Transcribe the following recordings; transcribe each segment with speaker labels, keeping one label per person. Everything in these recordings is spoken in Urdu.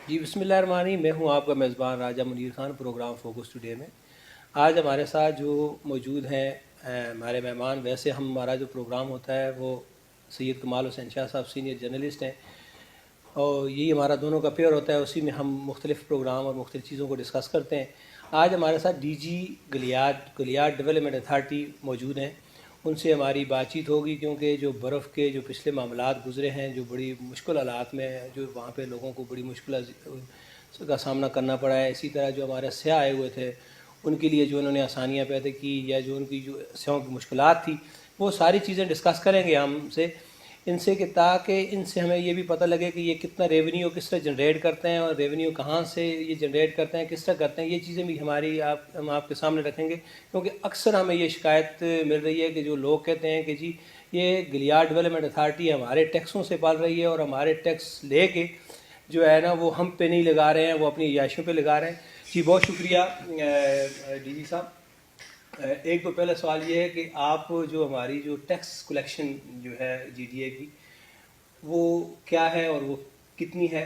Speaker 1: جی بسم اللہ الرحمن الرحیم، میں ہوں آپ کا میزبان Raja Munir Khan, programme focus today میں۔ آج ہمارے ساتھ جو موجود ہیں ہمارے مہمان، ویسے ہمارا جو پروگرام ہوتا ہے وہ سید کمال حسین شاہ صاحب سینئر جرنلسٹ ہیں، اور یہی ہمارا دونوں کا پیئر ہوتا ہے، اسی میں ہم مختلف پروگرام اور مختلف چیزوں کو ڈسکس کرتے ہیں۔ آج ہمارے ساتھ ڈی جی گلیاڈ ڈیولپمنٹ اتھارٹی موجود ہیں، ان سے ہماری بات چیت ہوگی، کیونکہ جو برف کے جو پچھلے معاملات گزرے ہیں، جو بڑی مشکل حالات میں جو وہاں پہ لوگوں کو بڑی مشکل کا سامنا کرنا پڑا ہے، اسی طرح جو ہمارے سیاح آئے ہوئے تھے ان کے لیے جو انہوں نے آسانیاں پیدا کی، یا جو ان کی جو سیاحوں کی مشکلات تھی، وہ ساری چیزیں ڈسکس کریں گے ہم سے ان سے، کہ تاکہ ان سے ہمیں یہ بھی پتہ لگے کہ یہ کتنا ریونیو کس طرح جنریٹ کرتے ہیں، اور ریونیو کہاں سے یہ جنریٹ کرتے ہیں، کس طرح کرتے ہیں، یہ چیزیں بھی ہم آپ کے سامنے رکھیں گے۔ کیونکہ اکثر ہمیں یہ شکایت مل رہی ہے کہ جو لوگ کہتے ہیں کہ جی یہ گلیاڈ ڈیولپمنٹ اتھارٹی ہمارے ٹیکسوں سے پال رہی ہے، اور ہمارے ٹیکس لے کے جو ہے نا وہ ہم پہ نہیں لگا رہے ہیں، وہ اپنی عیاشیوں پہ لگا رہے ہیں۔ جی بہت شکریہ ڈی جی صاحب۔ ایک تو پہلا سوال یہ ہے کہ آپ جو ہماری جو ٹیکس کلیکشن جو ہے جی ڈی اے کی، وہ کیا ہے اور وہ کتنی ہے،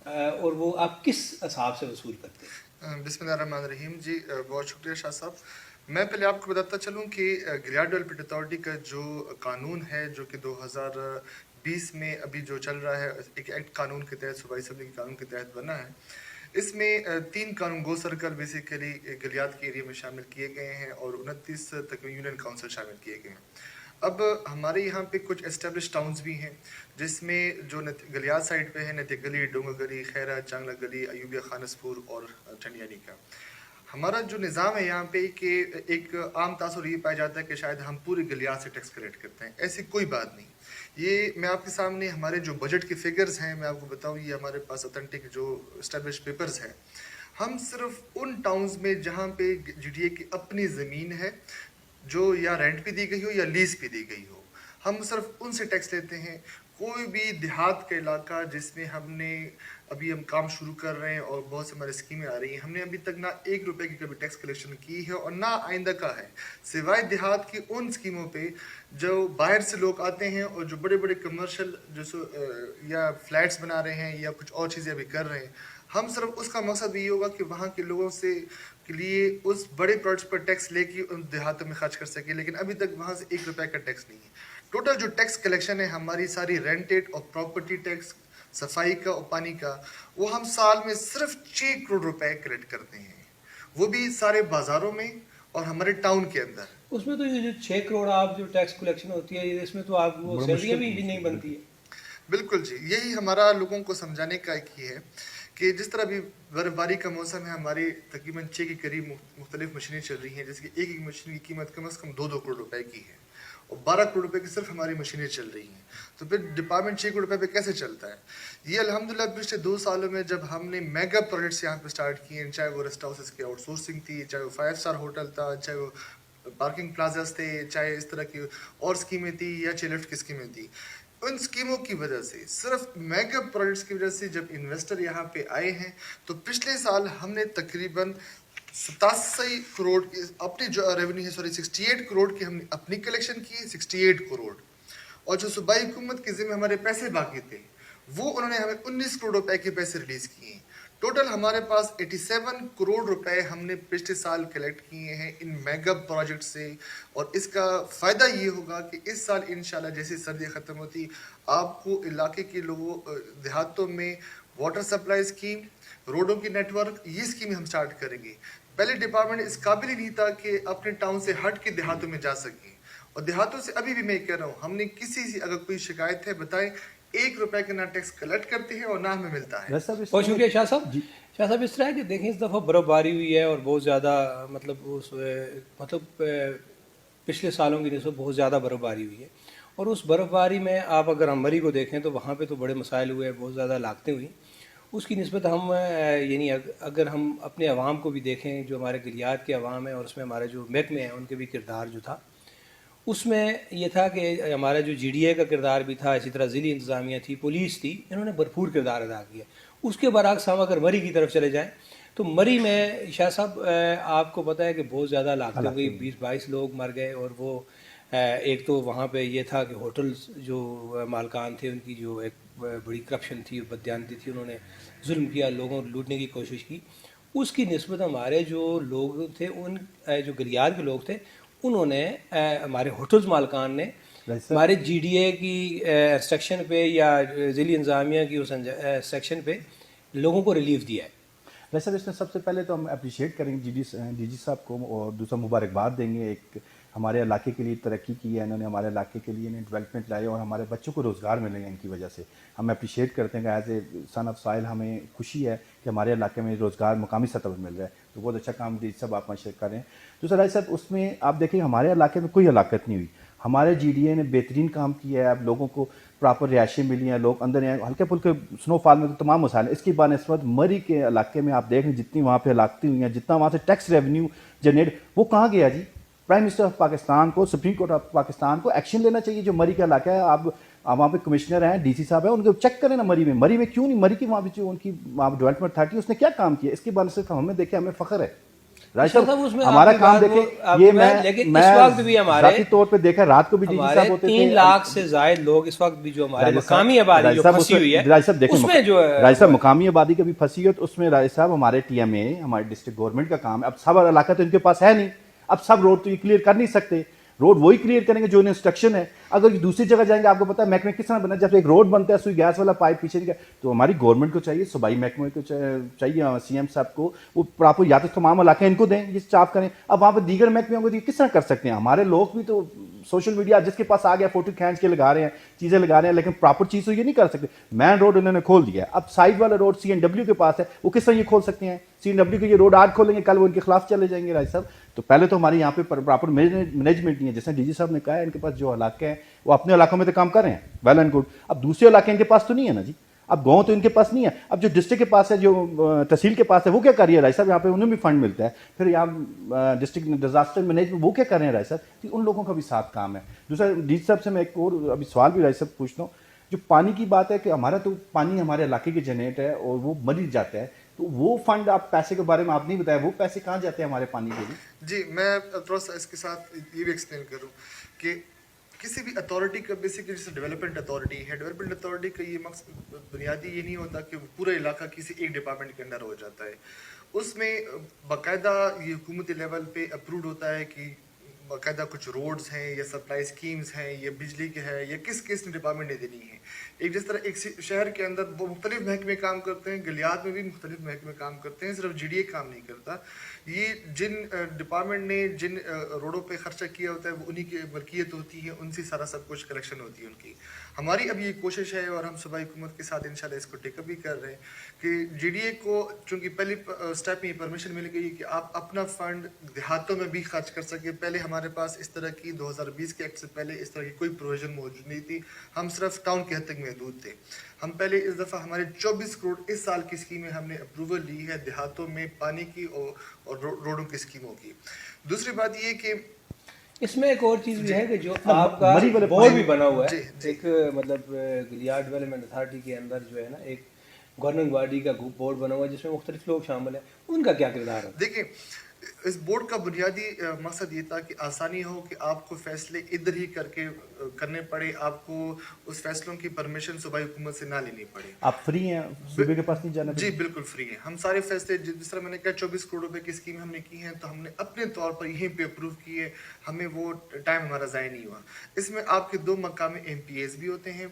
Speaker 1: اور وہ آپ کس حساب سے وصول کرتے ہیں؟
Speaker 2: بسم اللہ الرحمن الرحیم۔ جی بہت شکریہ شاہ صاحب۔ میں پہلے آپ کو بتاتا چلوں کہ گلیاڈ ڈیولپمنٹ اتھارٹی کا جو قانون ہے، جو کہ 2020 میں ابھی جو چل رہا ہے، ایک ایکٹ قانون کے تحت، صوبائی اسمبلی کے قانون کے تحت بنا ہے۔ اس میں 3 قانون گو سرکل بیسیکلی گلیاد کے ایریا میں شامل کیے گئے ہیں، اور 29 تقریباً یونین کاؤنسل شامل کیے گئے ہیں۔ اب ہمارے یہاں پہ کچھ اسٹیبلش ٹاؤنز بھی ہیں، جس میں جو گلیاد سائڈ پہ ہے، نتیہ گلی، ڈونگا گلی، خیرہ، چانگلہ گلی، ایوبیہ خانسپور اور ٹھنڈیانی کا۔ ہمارا جو نظام ہے یہاں پہ کہ ایک عام تاثر یہ پایا جاتا ہے کہ شاید ہم پوری گلیاد سے ٹیکس کلیکٹ کرتے ہیں۔ ایسی کوئی بات نہیں۔ یہ میں آپ کے سامنے ہمارے جو بجٹ کے فگرز ہیں میں آپ کو بتاؤں، یہ ہمارے پاس اوتھینٹک جو اسٹیبلش پیپرز ہیں۔ ہم صرف ان ٹاؤنز میں جہاں پہ جی ڈی اے کی اپنی زمین ہے، جو یا رینٹ پہ دی گئی ہو یا لیز پہ دی گئی ہو، ہم صرف ان سے ٹیکس لیتے ہیں۔ کوئی بھی دیہات کا علاقہ جس میں ابھی ہم کام شروع کر رہے ہیں اور بہت سے ہماری اسکیمیں آ رہی ہیں، ہم نے ابھی تک نہ 1 روپے کی کبھی ٹیکس کلیکشن کی ہے، اور نہ آئندہ کا ہے، سوائے دیہات کی ان اسکیموں پہ جو باہر سے لوگ آتے ہیں اور جو بڑے بڑے کمرشل یا فلیٹس بنا رہے ہیں یا کچھ اور چیزیں ابھی کر رہے ہیں۔ ہم صرف اس کا مقصد یہ ہوگا کہ وہاں کے لوگوں سے کے لیے اس بڑے پروجیکٹس پر ٹیکس لے کے ان دیہاتوں میں خرچ کر سکے، لیکن ابھی تک وہاں سے 1 روپے کا ٹیکس نہیں ہے۔ ٹوٹل جو ٹیکس کلیکشن ہے ہماری ساری رینٹڈ اور پراپرٹی ٹیکس، صفائی کا اور پانی کا، وہ ہم سال میں صرف 6 کروڑ روپے کلیکٹ کرتے ہیں، وہ بھی سارے بازاروں میں اور ہمارے ٹاؤن کے اندر۔
Speaker 1: اس میں تو یہ جو 6 کروڑ آپ جو ٹیکس کلیکشن ہوتی ہے، اس میں تو آپ وہ سیلریاں بھی نہیں بنتی ہے۔
Speaker 2: بالکل جی، یہی ہمارا لوگوں کو سمجھانے کا ایک ہی ہے کہ جس طرح بھی برف باری کا موسم ہے، ہماری تقریباً 6 کے قریب مختلف مشینیں چل رہی ہیں، جس کی ایک مشین کی قیمت کم از کم 2 کروڑ روپے کی ہے، اور 12 کروڑ روپے کی صرف ہماری مشینیں چل رہی ہیں۔ تو پھر ڈپارٹمنٹ 6 کروڑ روپے پہ کیسے چلتا ہے؟ یہ الحمدللہ پچھلے 2 سالوں میں جب ہم نے میگا پروجیکٹس یہاں پہ اسٹارٹ کیے ہیں، چاہے وہ ریسٹ ہاؤسز کی آؤٹ سورسنگ تھی، چاہے وہ 5 اسٹار ہوٹل تھا، چاہے وہ پارکنگ پلازاز تھے، چاہے اس طرح کی اور اسکیمیں تھیں، یا چیئر لفٹ کی اسکیمیں تھیں، ان اسکیموں کی وجہ سے، صرف میگا پروجیکٹس کی وجہ سے جب انویسٹر یہاں پہ آئے ہیں، تو پچھلے سال ہم نے تقریباً 87 کروڑ کی اپنی جو ریونیو ہے، 68 کروڑ کی ہم نے اپنی کلیکشن کی، 68 کروڑ، اور جو صوبائی حکومت کے ذمہ ہمارے پیسے باقی تھے، وہ انہوں نے ہمیں 19 کروڑ روپے کے پیسے ریلیز کیے ہیں۔ ٹوٹل ہمارے پاس 87 کروڑ روپے ہم نے پچھلے سال کلیکٹ کیے ہیں ان میگا پروجیکٹ سے، اور اس کا فائدہ یہ ہوگا کہ اس سال انشاءاللہ جیسے سردی ختم ہوتی، آپ کو علاقے کے لوگوں دیہاتوں میں واٹر سپلائی اسکیم، روڈوں کی نیٹ ورک، یہ اسکیمیں ہم سٹارٹ کریں گے۔ پہلے ڈپارٹمنٹ اس قابل ہی نہیں تھا کہ اپنے ٹاؤن سے ہٹ کے دیہاتوں میں جا سکیں، اور دیہاتوں سے ابھی بھی میں کہہ رہا ہوں، ہم نے کسی سے اگر کوئی شکایت ہے بتائیں، 1 روپے کا نہ ٹیکس کلیکٹ کرتے ہیں اور نہ ہمیں ملتا ہے۔
Speaker 1: بہت شکریہ شاہ صاحب۔ شاہ صاحب اس طرح ہے کہ دیکھیں اس دفعہ برف باری ہوئی ہے، اور بہت زیادہ مطلب پچھلے سالوں کی نسبت بہت زیادہ برف باری ہوئی ہے، اور اس برف باری میں آپ اگر ہم مری کو دیکھیں تو وہاں پہ تو بڑے مسائل ہوئے، بہت زیادہ لاگتیں ہوئیں۔ اس کی نسبت ہم یعنی اگر ہم اپنے عوام کو بھی دیکھیں، جو ہمارے گلیات کے عوام ہیں، اور اس میں ہمارے جو محکمے ہیں ان کے بھی کردار جو تھا، اس میں یہ تھا کہ ہمارا جو جی ڈی اے کا کردار بھی تھا، اسی طرح ضلعی انتظامیہ تھی، پولیس تھی، انہوں نے بھرپور کردار ادا کیا۔ اس کے برعکس ہم اگر مری کی طرف چلے جائیں تو مری میں شاہ صاحب آپ کو پتہ ہے کہ بہت زیادہ لاگتیں ہو گئی، 20-22 لوگ مر گئے، اور وہ ایک تو وہاں پہ یہ تھا کہ ہوٹلز جو مالکان تھے ان کی جو ایک بڑی کرپشن تھی، بددیانتی تھی، انہوں نے ظلم کیا، لوگوں کو لوٹنے کی کوشش کی. اس کی نسبت ہمارے جو لوگ تھے، ان جو گلیاد کے لوگ تھے، انہوں نے ہمارے ہوٹلز مالکان نے ہمارے جی ڈی اے کی سیکشن پہ یا ضلعی انتظامیہ کی اس سیکشن پہ لوگوں کو ریلیف دیا ہے.
Speaker 3: ویسے اس میں سب سے پہلے تو ہم اپریشیٹ کریں گے ڈی جی صاحب کو، اور دوسرا مبارکباد دیں گے. ایک ہمارے علاقے کے لیے ترقی کی ہے انہوں نے، ہمارے علاقے کے لیے انہیں ڈیولپمنٹ لائی اور ہمارے بچوں کو روزگار ملے گا ان کی وجہ سے. ہم اپریشیٹ کرتے ہیں کہ ایز اے سن آف سائل ہمیں خوشی ہے کہ ہمارے علاقے میں روزگار مقامی سطح پر مل رہا ہے. تو بہت اچھا کام ڈی جی صاحب آپ شیئر کر رہے ہیں. دوسرا راج صاحب اس میں آپ دیکھیں ہمارے علاقے میں کوئی ہلاکت نہیں ہوئی. ہمارے جی ڈی اے نے بہترین کام کیا ہے. اب لوگوں کو پراپر رہائشیں ملی ہیں، لوگ اندر ہیں. ہلکے پھلکے سنو فال میں تو تمام مسائل ہیں. اس کی بنسبت مری کے علاقے میں آپ دیکھ لیں جتنی وہاں پہ ہلاکتیں ہوئی ہیں، جتنا وہاں سے ٹیکس ریونیو جنریٹ، وہ کہاں گیا جی؟ پرائم منسٹر آف پاکستان کو، سپریم کورٹ آف پاکستان کو ایکشن لینا چاہیے. جو مری کا علاقہ ہے، آپ وہاں پہ کمشنر ہیں، ڈی سی صاحب ہیں، ان کو چیک کریں نا مری میں کیوں نہیں، مری کی وہاں پہ جو ان کی وہاں ڈیولپمنٹ اتھارٹی اس نے کیا کام کیا. اس کی بنسبت ہمیں دیکھیں ہمیں فخر ہے. ہمارا کام دیکھیں، یہ میں ذاتی طور پہ دیکھا رات کو بھی ڈی جی صاحب ہوتے تھے.
Speaker 1: 3 لاکھ سے زائد لوگ اس وقت بھی جو ہمارے مقامی آبادی جو پھنسی ہوئی ہے،
Speaker 3: راج صاحب دیکھیں،
Speaker 1: اس میں جو
Speaker 3: راج صاحب مقامی آبادی کا بھی پھنسی ہے. تو اس میں راج صاحب ہمارے ٹی ایم اے، ہمارے ڈسٹرکٹ گورنمنٹ کا کام ہے. اب سب علاقہ تو ان کے پاس ہے نہیں، اب سب روڈ تو یہ کلیئر کر نہیں سکتے. روڈ وہی کلیئر کریں گے جو انہیں انسٹرکشن ہے. اگر دوسری جگہ جائیں گے، آپ کو پتا ہے محکمہ کس طرح بنا، جب ایک روڈ بنتا ہے سوئی گیس والا پائپ پیچھے نہیں گیا. تو ہماری گورنمنٹ کو چاہیے، صوبائی محکمے کو چاہیے، سی ایم صاحب کو، وہ پراپر یا تو تمام علاقے ان کو دیں، یہ صاف کریں. اب وہاں پہ دیگر محکمے ہوں گے تو کس طرح کر سکتے ہیں؟ ہمارے لوگ بھی تو سوشل میڈیا جس کے پاس آ گیا فوٹو کھینچ کے لگا رہے ہیں، چیزیں لگا رہے ہیں، لیکن پراپر چیز تو یہ نہیں کر سکتے. مین روڈ انہوں نے کھول دیا ہے، اب سائڈ والا روڈ سی این ڈبلیو کے پاس ہے، وہ کس طرح یہ کھول سکتے ہیں؟ سی این ڈبلیو کو یہ روڈ آج کھولیں گے، کل وہ ان کے خلاف چلے جائیں گے. راج صاحب تو پہلے تو ہمارے یہاں پہ پراپر مینجمنٹ نہیں ہے. جیسے ڈی جی صاحب نے کہا ہے ان کے پاس جو علاقے ہیں وہ اپنے علاقوں میں تو کام کر رہے ہیں، ویل اینڈ گڈ. اب دوسرے علاقے ان کے پاس تو نہیں ہے نا جی. اب گاؤں تو ان کے پاس نہیں ہے. اب جو ڈسٹرکٹ کے پاس ہے، جو تحصیل کے پاس ہے، وہ کیا کر رہی ہے راج صاحب؟ یہاں پہ انہیں بھی فنڈ ملتا ہے. پھر یہاں ڈسٹرکٹ ڈیزاسٹر مینجمنٹ وہ کیا کر رہے ہیں راج صاحب؟ ان لوگوں کا بھی ساتھ کام ہے. دوسرا ڈی سی صاحب سے میں ایک اور ابھی سوال بھی راج صاحب پوچھتا ہوں. جو پانی کی بات ہے کہ ہمارا تو پانی ہمارے علاقے کی جنریٹ ہے اور وہ مری جاتا ہے، تو وہ فنڈ آپ پیسے کے بارے میں آپ نہیں بتایا، وہ پیسے کہاں جاتے ہیں ہمارے پانی کے لیے؟
Speaker 2: جی، میں تھوڑا سا اس کے ساتھ یہ بھی ایکسپلین کروں کہ کسی بھی اتھارٹی کا بیسکلی جیسے ڈیولپمنٹ اتھارٹی ہے، ڈیولپمنٹ اتھارٹی کا یہ مقصد بنیادی یہ نہیں ہوتا کہ پورا علاقہ کسی ایک ڈپارٹمنٹ کے انڈر ہو جاتا ہے. اس میں باقاعدہ یہ حکومتی لیول پہ اپروڈ ہوتا ہے کہ باقاعدہ کچھ روڈز ہیں یا سپلائی اسکیمز ہیں یا بجلی کے ہے یا کس ڈپارٹمنٹ نے دینی ہے. ایک جس طرح ایک شہر کے اندر وہ مختلف محکمے کام کرتے ہیں، گلیات میں بھی مختلف محکمے کام کرتے ہیں، صرف جی ڈی اے کام نہیں کرتا. یہ جن ڈپارٹمنٹ نے جن روڈوں پہ خرچہ کیا ہوتا ہے وہ انہی کی ملکیت ہوتی ہے، ان سے سارا سب کچھ کلیکشن ہوتی ہے ان کی. ہماری اب یہ کوشش ہے اور ہم صوبائی حکومت کے ساتھ انشاءاللہ اس کو ٹیک اپ بھی کر رہے ہیں کہ جی ڈی اے کو چونکہ پہلی اسٹیپ میں یہ پرمیشن مل گئی کہ آپ اپنا فنڈ دیہاتوں میں بھی خرچ کر سکیں. پہلے ہمارے پاس اس طرح کی 2020 کے ایکٹ سے پہلے اس طرح کی کوئی پروویژن موجود نہیں تھی. ہم صرف ٹاؤن کے حد تک محدود تھے. ہم پہلے اس دفعہ ہمارے 24 کروڑ اس سال کی اسکیمیں ہم نے اپروول لی ہے دیہاتوں میں پانی کی اور روڈوں کی اسکیموں کی. دوسری بات یہ کہ
Speaker 1: اس میں ایک اور چیز بھی ہے کہ جو آپ کا بورڈ بھی بنا ہوا ہے ایک مطلب گلیاد ڈیولپمنٹ اتھارٹی کے اندر جو ہے نا ایک گورننگ باڈی کا بورڈ بنا ہوا ہے جس میں مختلف لوگ شامل ہیں. ان کا کیا کردار ہے؟
Speaker 2: دیکھیں اس بورڈ کا بنیادی مقصد یہ تھا کہ آسانی ہو کہ آپ کو فیصلے ادھر ہی کرنے پڑے، آپ کو اس فیصلوں کی پرمیشن صوبائی حکومت سے نہ لینی پڑے.
Speaker 3: آپ فری ہیں، صوبے کے پاس نہیں جانا؟
Speaker 2: جی بالکل فری ہیں. ہم سارے فیصلے جس طرح میں نے کہا 24 کروڑ روپے کی اسکیم ہم نے کی ہیں تو ہم نے اپنے طور پر یہیں پہ اپروو کیے. ہمیں وہ ٹائم ہمارا ضائع نہیں ہوا. اس میں آپ کے 2 مقامی ایم پی ایز بھی ہوتے ہیں.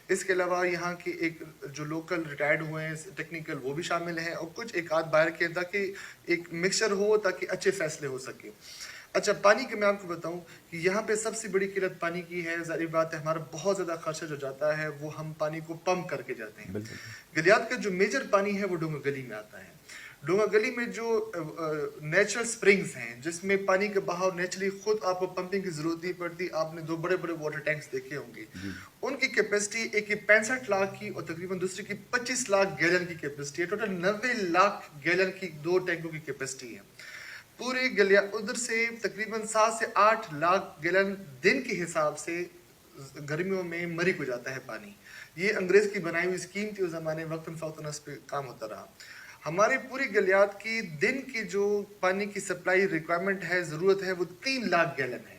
Speaker 2: اس کے علاوہ یہاں کے ایک جو لوکل ریٹائرڈ ہوئے ہیں ٹیکنیکل وہ بھی شامل ہیں اور کچھ ایک آدھ باہر کے تاکہ ایک مکسچر ہو تاکہ اچھے فیصلے ہو سکے. اچھا پانی کے میں آپ کو بتاؤں کہ یہاں پہ سب سے بڑی قلت پانی کی ہے. ظاہر بات ہے ہمارا بہت زیادہ خرچہ جو جاتا ہے وہ ہم پانی کو پمپ کر کے جاتے ہیں. گلیات کا جو میجر پانی ہے وہ ڈونگا گلی میں آتا ہے. ڈونگا گلی میں جو نیچرل سپرنگز ہیں جس میں پانی کا بہاؤ نیچرلی خود آپ کو پمپنگ کی ضرورت نہیں پڑتی. آپ نے 2 بڑے بڑے واٹر ٹینکس دیکھے ہوں گے. ان کی کیپیسٹی ایک کی 65 لاکھ کی اور تقریباً دوسری کی 25 لاکھ گیلن کی کیپیسٹی ہے. ٹوٹل 90 لاکھ گیلن کی 2 ٹینکوں کی کیپیسٹی ہے. پورے گلیا ادھر سے تقریباً 7 سے 8 لاکھ گیلن دن کے حساب سے گرمیوں میں مری کو جاتا ہے پانی. یہ انگریز کی بنائی ہوئی اسکیم تھی اس زمانے، وقتاً فوقتاً اس پہ کام ہوتا رہا. ہماری پوری گلیات کی دن کی جو پانی کی سپلائی ریکوائرمنٹ ہے، ضرورت ہے، وہ 3 لاکھ گیلن ہے.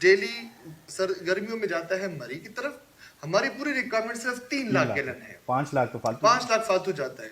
Speaker 2: ڈیلی سر گرمیوں میں جاتا ہے مری کی طرف. ہماری پوری ریکوائرمنٹ صرف 3 لاکھ گیلن ہے.
Speaker 3: 5 لاکھ تو فالتو
Speaker 2: 5 لاکھ فالتو جاتا ہے.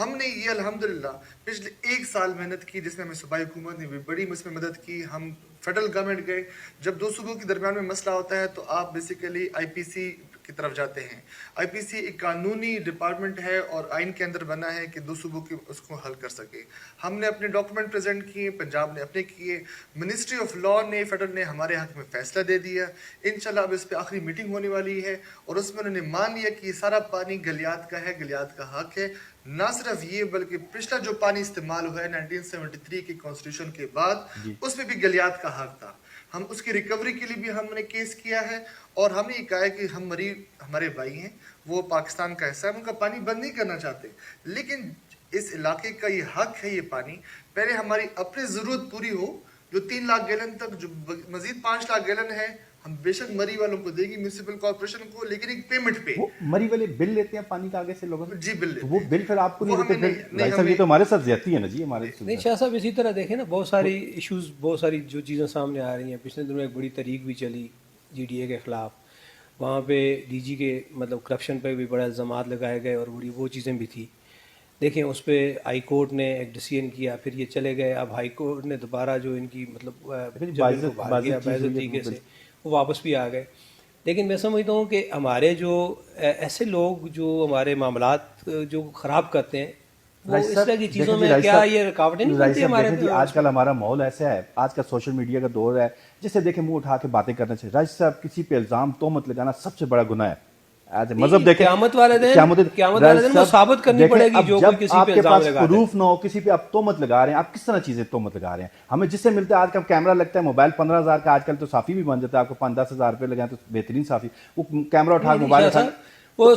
Speaker 2: ہم نے یہ الحمدللہ پچھلے 1 سال محنت کی جس میں ہمیں صوبائی حکومت نے بھی بڑی اس میں مدد کی. ہم فیڈرل گورنمنٹ گئے. جب دو صوبوں کے درمیان میں مسئلہ ہوتا ہے تو آپ بیسیکلی آئی پی سی کی طرف جاتے ہیں. آئی پی سی ایک قانونی ڈپارٹمنٹ ہے اور آئین کے اندر بنا ہے کہ دو صوبوں کی اس کو حل کر سکے. ہم نے اپنے ڈاکومنٹ پریزنٹ کیے, پنجاب نے اپنے کیے, منسٹری آف لا نے فیڈرل نے ہمارے حق میں فیصلہ دے دیا. انشاءاللہ اب اس پہ آخری میٹنگ ہونے والی ہے اور اس میں انہوں نے مان لیا کہ یہ سارا پانی گلیات کا ہے, گلیات کا حق ہے. نہ صرف یہ بلکہ پچھلا جو پانی استعمال ہوا ہے 1973 کی کانسٹیٹیوشن کے بعد اس میں بھی گلیات کا حق تھا. ہم اس کی ریکوری کے لیے بھی ہم نے کیس کیا ہے اور ہم نے یہ کہا ہے کہ ہم ہمارے بھائی ہیں, وہ پاکستان کا حصہ ہے, ان کا پانی بند نہیں کرنا چاہتے, لیکن اس علاقے کا یہ حق ہے یہ پانی پہلے ہماری اپنی ضرورت پوری ہو. جو 3 لاکھ گیلن تک جو مزید 5 لاکھ گیلن ہے ہم بے شک مری والوں کو دے گی, میونسپل کارپوریشن کو, لیکن ایک پیمنٹ پہ.
Speaker 3: وہ مری والے بل لیتے ہیں پانی کا آگے سے لوگوں سے؟
Speaker 2: جی بل لیتے
Speaker 3: وہ بل پھر آپ کو نہیں دیتے. بھائی صاحب یہ تو ہمارے ساتھ زیادتی ہے نا جی ہمارے.
Speaker 1: نہیں شاہ صاحب اسی طرح دیکھیں نا بہت ساری ایشوز, بہت ساری جو چیزیں سامنے آ رہی ہیں. پچھلے دنوں ایک بڑی تحریک بھی چلی جی ڈی اے کے خلاف, وہاں پہ ڈی جی کے مطلب کرپشن پہ بھی بڑے الزامات لگائے گئے اور بڑی وہ چیزیں بھی تھیں. دیکھیں اس پہ ہائی کورٹ نے ایک ڈیسیژن کیا, پھر یہ چلے گئے. اب ہائی کورٹ نے دوبارہ جو ان کی مطلب باضابطہ طریقے سے وہ واپس بھی آ گئے. لیکن میں سمجھتا ہوں کہ ہمارے جو ایسے لوگ جو ہمارے معاملات جو خراب کرتے ہیں وہ اس طرح کی چیزوں میں کیا یہ رکاوٹیں نہیں بنتی ہمارے.
Speaker 3: آج کل ہمارا ماحول ایسا ہے, آج کا سوشل میڈیا کا دور ہے, جسے دیکھیں منہ اٹھا کے باتیں کرنا چاہیے. راجد صاحب کسی پہ الزام تہمت لگانا سب سے بڑا گناہ ہے. مذہب دیکھیں
Speaker 1: قیامت والے دن وہ ثابت کرنی پڑے گی جو کوئی کسی پہ الزام لگا رہا ہے.
Speaker 3: پروف نہ ہو, کسی پہ آپ تہمت لگا رہے ہیں, آپ کس طرح چیزیں تہمت لگا رہے ہیں. ہمیں جس سے ملتا ہے آج کل کیمرہ لگتا ہے, موبائل 15,000 کا, آج کل تو صافی بھی بن جاتا ہے, آپ کو 5-10 ہزار روپے لگائیں تو بہترین صافی. وہ کیمرہ اٹھا موبائل اٹھا
Speaker 1: وہ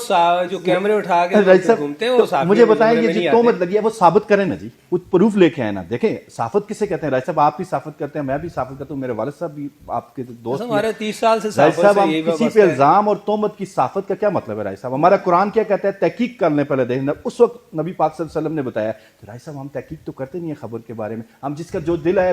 Speaker 1: جو کیمرے اٹھا کے گھومتے ہیں وہ
Speaker 3: مجھے بتائیں یہ جو تہمت لگی ہے وہ ثابت کریں نا جی, وہ پروف لے کے آئے نا. دیکھیں صافت کسے کہتے ہیں راج صاحب, آپ بھی صافت کرتے ہیں, میں بھی صافت کرتا ہوں, میرے والد صاحب بھی آپ کے دوست.
Speaker 1: ہمارے 30 سال سے
Speaker 3: راج صاحب کسی پہ الزام اور تہمت کی صافت کا کیا مطلب ہے راج صاحب؟ ہمارا قرآن کیا کہتا ہے, تحقیق کرنے پہلے دیکھنا. اس وقت نبی پاک صلی اللہ علیہ وسلم نے بتایا. تو راج صاحب ہم تحقیق تو کرتے نہیں ہیں خبر کے بارے میں, ہم جس کا جو دل ہے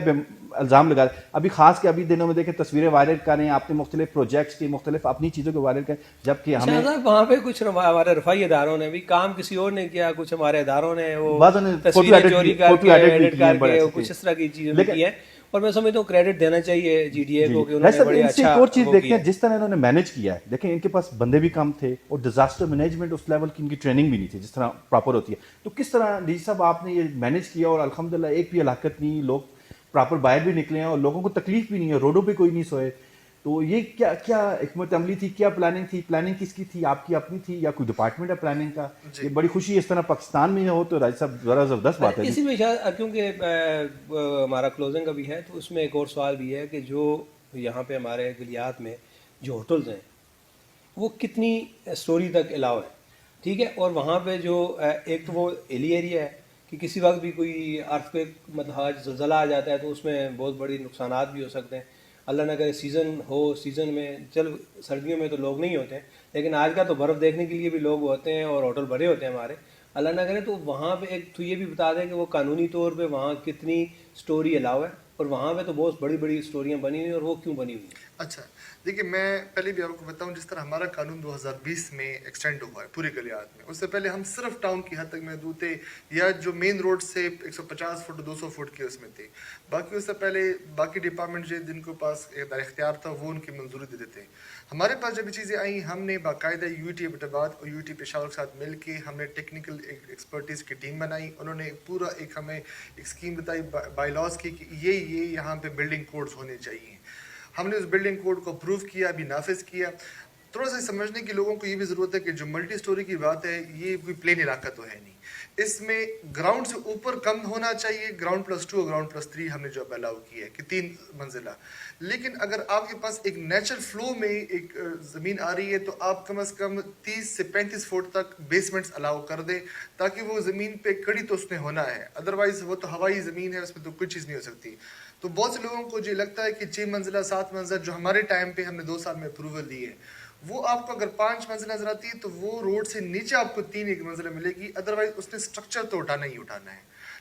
Speaker 3: الزام لگا. ابھی خاص کے ابھی دنوں میں دیکھیں تصویریں وائرل کر رہے ہیں آپ نے, مختلف پروجیکٹس کی, مختلف اپنی چیزوں کو وائرل کریں, جبکہ ہمیں
Speaker 1: وہاں پہ کچھ ہمارے رفائی اداروں نے بھی کام کسی اور نے کیا, کچھ ہمارے اداروں نے وہ تصویریں چوری کر کے ایڈٹ کر کے کچھ اس طرح کی چیزیں کی ہے. اور میں سمجھتا ہوں کریڈٹ دینا چاہیے جی ڈی اے کو کہ انہوں نے بڑی اچھا.
Speaker 3: ایک اور چیز دیکھیں جس طرح انہوں نے مینیج کیا ہے, دیکھیں ان کے پاس بندے بھی کم تھے اور ڈیزاسٹر مینجمنٹ اس لیول کی ان کی ٹریننگ بھی نہیں تھی جس طرح پراپر ہوتی ہے. تو کس طرح ڈی صاحب آپ نے یہ مینیج کیا اور الحمدللہ ایک بھی ہلاکت نہیں, لوگ پراپر باہر بھی نکلے ہیں اور لوگوں کو تکلیف بھی نہیں ہے, روڈوں پہ کوئی نہیں سوئے. تو یہ کیا حکمت عملی تھی, کیا پلاننگ تھی؟ پلاننگ کس کی تھی, آپ کی اپنی تھی یا کوئی ڈپارٹمنٹ ہے پلاننگ کا؟ یہ بڑی خوشی اس طرح پاکستان میں ہو تو راج صاحب ذرا زبردست بات ہے.
Speaker 1: اسی میں کیونکہ ہمارا کلوزنگ کا بھی ہے تو اس میں ایک اور سوال بھی ہے کہ جو یہاں پہ ہمارے گلیات میں جو ہوٹلز ہیں وہ کتنی سٹوری تک الاؤ ہے, ٹھیک ہے, اور وہاں پہ جو ایک تو وہ ایلی ایریا ہے کہ کسی وقت بھی کوئی ارتھ کویک مطلب زلزلہ آ جاتا ہے تو اس میں بہت بڑی نقصانات بھی ہو سکتے ہیں. اللہ نہ کرے سیزن ہو, سیزن میں چل سردیوں میں تو لوگ نہیں ہوتے ہیں, لیکن آج کا تو برف دیکھنے کے لیے بھی لوگ ہوتے ہیں اور ہوٹل بھرے ہوتے ہیں ہمارے. اللہ نہ کرے تو وہاں پہ ایک تو یہ بھی بتا دیں کہ وہ قانونی طور پہ وہاں کتنی سٹوری الاؤ ہے, اور وہاں پہ تو بہت بڑی بڑی سٹوریاں بنی ہوئی ہیں, اور وہ کیوں بنی ہوئی ہیں؟
Speaker 2: اچھا دیکھیے, میں پہلے بھی آپ کو بتاؤں جس طرح ہمارا قانون 2020 میں ایکسٹینڈ ہوا ہے پورے گلیات میں, اس سے پہلے ہم صرف ٹاؤن کی حد تک محدود تھے یا جو مین روڈ سے 150 فٹ 200 فٹ کے اس میں تھے. باقی اس سے پہلے باقی ڈپارٹمنٹ جن کے پاس اختیار تھا وہ ان کی منظوری دیتے تھے. ہمارے پاس جب یہ چیزیں آئیں ہم نے باقاعدہ یو ٹی ایبٹآباد اور یو ٹی پشاور کے ساتھ مل کے ہم نے ٹیکنیکل ایکسپرٹیز کی ٹیم بنائی. انہوں نے پورا ہمیں ایک اسکیم بتائی بائی لاز کی کہ یہ یہاں پہ بلڈنگ کوڈز ہونے چاہیے. ہم نے اس بلڈنگ کوڈ کو اپروو کیا, ابھی نافذ کیا. تھوڑا سا سمجھنے کی لوگوں کو یہ بھی ضرورت ہے کہ جو ملٹی سٹوری کی بات ہے یہ کوئی پلین علاقہ تو ہے نہیں, اس میں گراؤنڈ سے اوپر کم ہونا چاہیے, گراؤنڈ +2 اور گراؤنڈ +3 ہم نے جو الاؤ کیا ہے کہ 3 منزلہ. لیکن اگر آپ کے پاس ایک نیچرل فلو میں ایک زمین آ رہی ہے تو آپ کم از کم 30 سے 35 فٹ تک بیسمنٹس الاؤ کر دیں تاکہ وہ زمین پہ کڑی تو اس نے ہونا ہے, ادروائز وہ تو ہوائی زمین ہے, اس میں تو کوئی چیز نہیں ہو سکتی. تو بہت سے لوگوں کو یہ لگتا ہے کہ 6 منزلہ 7 منزلہ جو ہمارے ٹائم پہ ہم نے 2 سال میں اپروول دی ہے, وہ آپ کو اگر 5 منزلہ نظر آتی ہے تو وہ روڈ سے نیچے آپ کو 3 منزلہ ملے گی, ادروائز اس نے اسٹرکچر تو اٹھانا ہی اٹھانا ہے.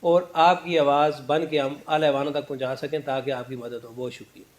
Speaker 1: اور آپ کی آواز بن کے ہم اعلی ایوانوں تک پہنچا سکیں تاکہ آپ کی مدد ہو. بہت شکریہ.